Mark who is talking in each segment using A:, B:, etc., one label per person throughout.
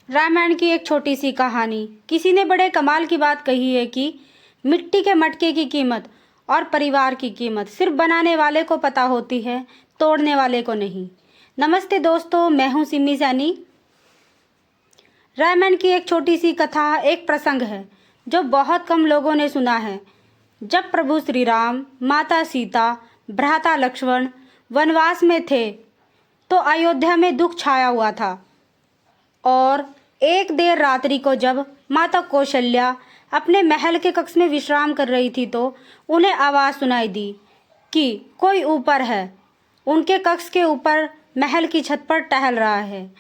A: रामायण की एक छोटी सी कहानी। किसी ने बड़े कमाल की बात कही है कि मिट्टी के मटके की कीमत और परिवार की कीमत सिर्फ बनाने वाले को पता होती है, तोड़ने वाले को नहीं। नमस्ते दोस्तों, मैं हूँ सिमी सैनी। रामायण की एक छोटी सी कथा एक प्रसंग है जो बहुत कम लोगों ने सुना है। जब प्रभु श्री राम, माता सीता, भ्राता लक्ष्मण वनवास में थे तो अयोध्या में दुख छाया हुआ था। और एक देर रात्रि को जब माता कौशल्या अपने महल के कक्ष में विश्राम कर रही थी तो उन्हें आवाज़ सुनाई दी कि कोई ऊपर है। उनके कक्ष के ऊपर महल की छत पर टहल रहा है।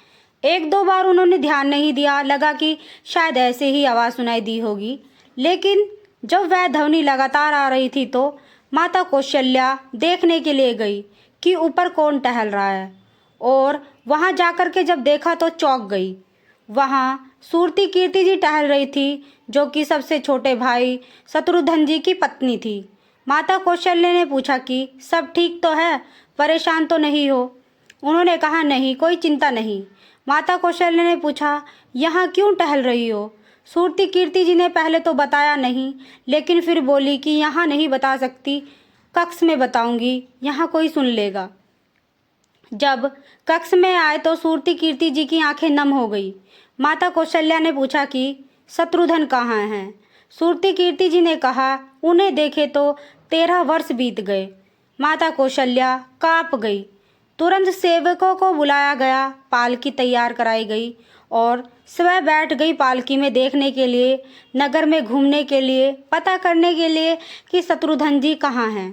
A: एक दो बार उन्होंने ध्यान नहीं दिया, लगा कि शायद ऐसे ही आवाज़ सुनाई दी होगी। लेकिन जब वह ध्वनि लगातार आ रही थी तो माता कौशल्या देखने के लिए गई कि ऊपर कौन टहल रहा है। और वहां जाकर के जब देखा तो चौंक गई। वहां सूरती कीर्ति जी टहल रही थी, जो कि सबसे छोटे भाई शत्रुघ्न जी की पत्नी थी। माता कौशल्या ने पूछा कि सब ठीक तो है, परेशान तो नहीं हो? उन्होंने कहा नहीं, कोई चिंता नहीं। माता कौशल्या ने पूछा यहाँ क्यों टहल रही हो? सूरती कीर्ति जी ने पहले तो बताया नहीं, लेकिन फिर बोली कि यहाँ नहीं बता सकती, कक्ष में बताऊंगी, यहाँ कोई सुन लेगा। जब कक्ष में आए तो सूरती कीर्ति जी की आंखें नम हो गई। माता कौशल्या ने पूछा कि शत्रुघ्न कहाँ हैं? सूरती कीर्ति जी ने कहा उन्हें देखे तो 13 वर्ष बीत गए। माता कौशल्या कांप गई। तुरंत सेवकों को बुलाया गया, पालकी तैयार कराई गई और स्वयं बैठ गई पालकी में, देखने के लिए, नगर में घूमने के लिए, पता करने के लिए कि शत्रुघ्न जी कहाँ हैं।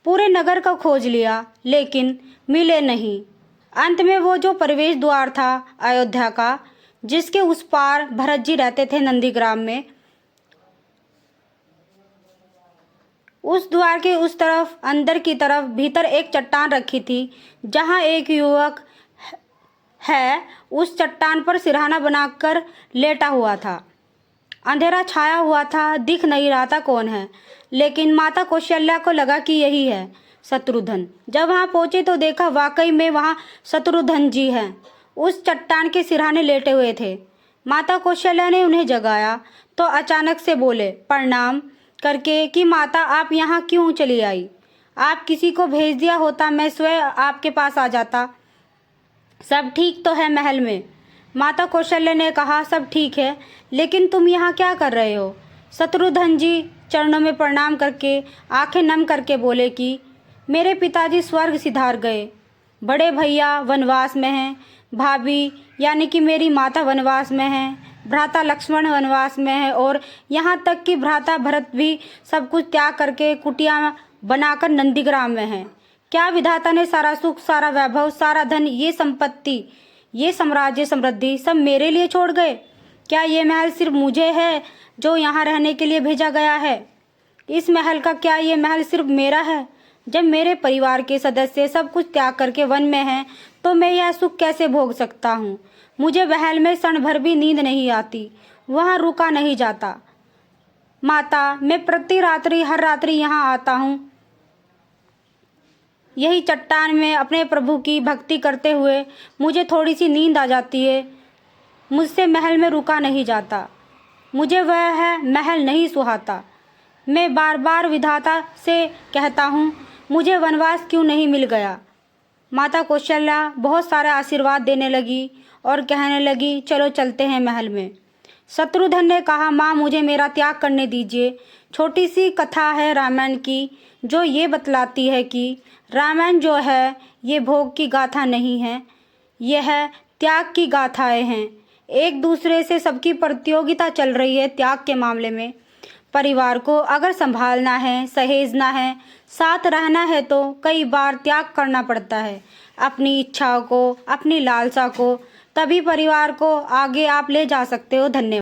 A: पूरे नगर का खोज लिया लेकिन मिले नहीं। अंत में वो जो प्रवेश द्वार था अयोध्या का, जिसके उस पार भरत जी रहते थे नंदीग्राम में, उस द्वार के उस तरफ अंदर की तरफ भीतर एक चट्टान रखी थी, जहां एक युवक है उस चट्टान पर सिरहाना बनाकर लेटा हुआ था। अंधेरा छाया हुआ था, दिख नहीं रहा था कौन है, लेकिन माता कौशल्या को लगा कि यही है शत्रुघ्न। जब वहां पहुंचे तो देखा वाकई में वहां शत्रुघ्न जी हैं, उस चट्टान के सिरहाने लेटे हुए थे। माता कौशल्या ने उन्हें जगाया तो अचानक से बोले प्रणाम करके कि माता आप यहाँ क्यों चली आई? आप किसी को भेज दिया होता, मैं स्वयं आपके पास आ जाता। सब ठीक तो है महल में? माता कौशल्या ने कहा सब ठीक है, लेकिन तुम यहाँ क्या कर रहे हो? शत्रुघ्न जी चरणों में प्रणाम करके आंखें नम करके बोले कि मेरे पिताजी स्वर्ग सिधार गए, बड़े भैया वनवास में हैं, भाभी यानी कि मेरी माता वनवास में हैं, भ्राता लक्ष्मण वनवास में है और यहाँ तक कि भ्राता भरत भी सब कुछ त्याग करके कुटिया बनाकर नंदीग्राम में हैं। क्या विधाता ने सारा सुख, सारा वैभव, सारा धन, ये संपत्ति, ये साम्राज्य, समृद्धि सब मेरे लिए छोड़ गए? क्या ये महल सिर्फ मुझे है जो यहाँ रहने के लिए भेजा गया है? इस महल का क्या ये महल सिर्फ मेरा है? जब मेरे परिवार के सदस्य सब कुछ त्याग करके वन में हैं तो मैं यह सुख कैसे भोग सकता हूँ? मुझे महल में क्षण भर भी नींद नहीं आती, वहाँ रुका नहीं जाता। माता, मैं प्रति रात्रि हर रात्रि यहाँ आता हूँ, यही चट्टान में अपने प्रभु की भक्ति करते हुए मुझे थोड़ी सी नींद आ जाती है। मुझसे महल में रुका नहीं जाता, मुझे वह है महल नहीं सुहाता। मैं बार बार विधाता से कहता हूँ मुझे वनवास क्यों नहीं मिल गया? माता कौशल्या बहुत सारा आशीर्वाद देने लगी और कहने लगी चलो चलते हैं महल में। शत्रुघ्न ने कहा माँ मुझे मेरा त्याग करने दीजिए। छोटी सी कथा है रामायण की जो ये बतलाती है कि रामायण जो है ये भोग की गाथा नहीं है, यह त्याग की गाथाएं हैं। एक दूसरे से सबकी प्रतियोगिता चल रही है त्याग के मामले में। परिवार को अगर संभालना है, सहेजना है, साथ रहना है तो कई बार त्याग करना पड़ता है, अपनी इच्छाओं को, अपनी लालसा को, तभी परिवार को आगे आप ले जा सकते हो। धन्यवाद।